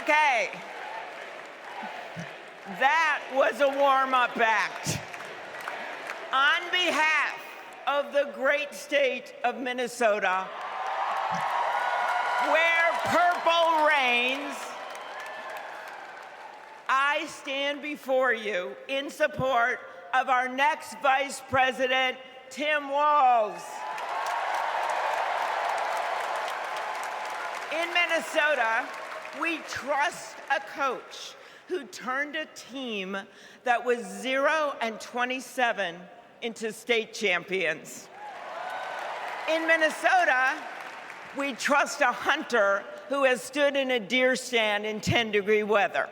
Okay. That was a warm-up act. On behalf of the great state of Minnesota, where purple reigns, I stand before you in support of our next Vice President, Tim Walz. In Minnesota, we trust a coach who turned a team that was 0-27 into state champions. In Minnesota, we trust a hunter who has stood in a deer stand in 10-degree weather.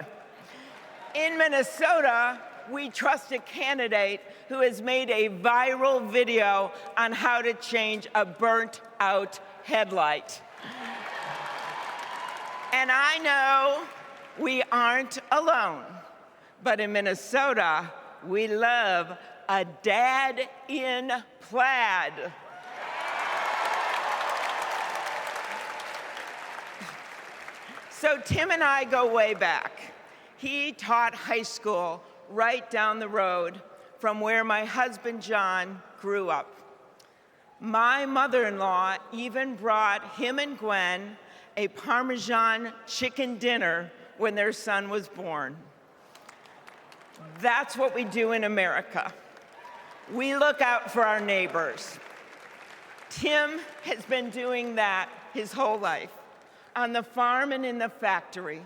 In Minnesota, we trust a candidate who has made a viral video on how to change a burnt-out headlight. And I know we aren't alone, but in Minnesota, we love a dad in plaid. So Tim and I go way back. He taught high school right down the road from where my husband John grew up. My mother-in-law even brought him and Gwen a Parmesan chicken dinner when their son was born. That's what we do in America. We look out for our neighbors. Tim has been doing that his whole life, on the farm and in the factory,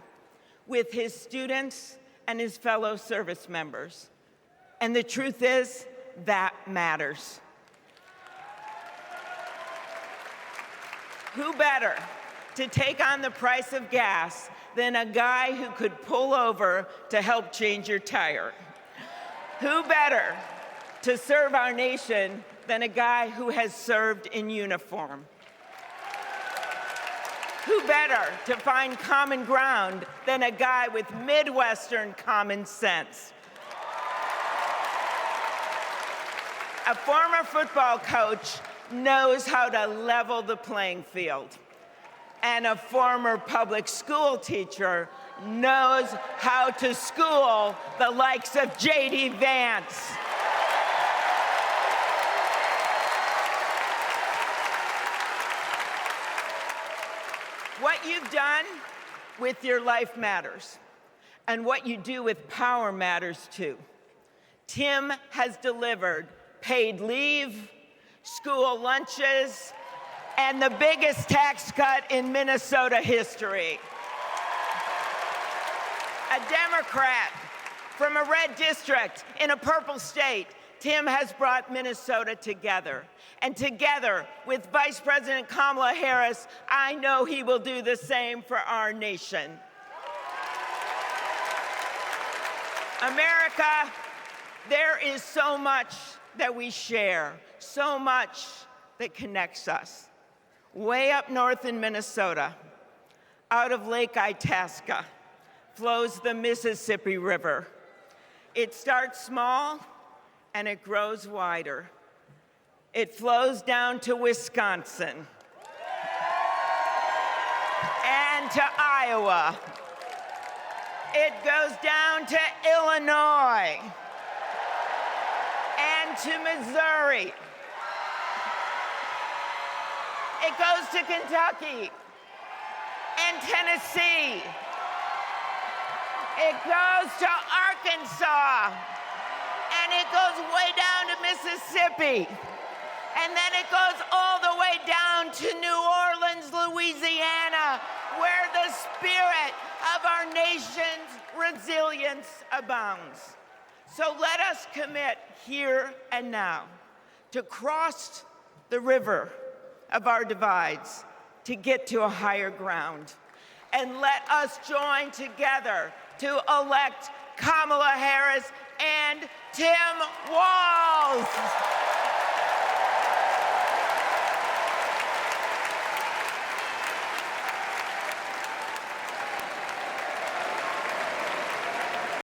with his students and his fellow service members. And the truth is, that matters. Who better to take on the price of gas than a guy who could pull over to help change your tire? Who better to serve our nation than a guy who has served in uniform? Who better to find common ground than a guy with Midwestern common sense? A former football coach knows how to level the playing field. And a former public school teacher knows how to school the likes of J.D. Vance. What you've done with your life matters, and what you do with power matters too. Tim has delivered paid leave, school lunches, and the biggest tax cut in Minnesota history. A Democrat from a red district in a purple state, Tim has brought Minnesota together. And together with Vice President Kamala Harris, I know he will do the same for our nation. America, there is so much that we share, so much that connects us. Way up north in Minnesota, out of Lake Itasca, flows the Mississippi River. It starts small and it grows wider. It flows down to Wisconsin and to Iowa. It goes down to Illinois and to Missouri. It goes to Kentucky and Tennessee. It goes to Arkansas, and it goes way down to Mississippi. And then it goes all the way down to New Orleans, Louisiana, where the spirit of our nation's resilience abounds. So let us commit here and now to cross the river of our divides to get to a higher ground. And let us join together to elect Kamala Harris and Tim Walz.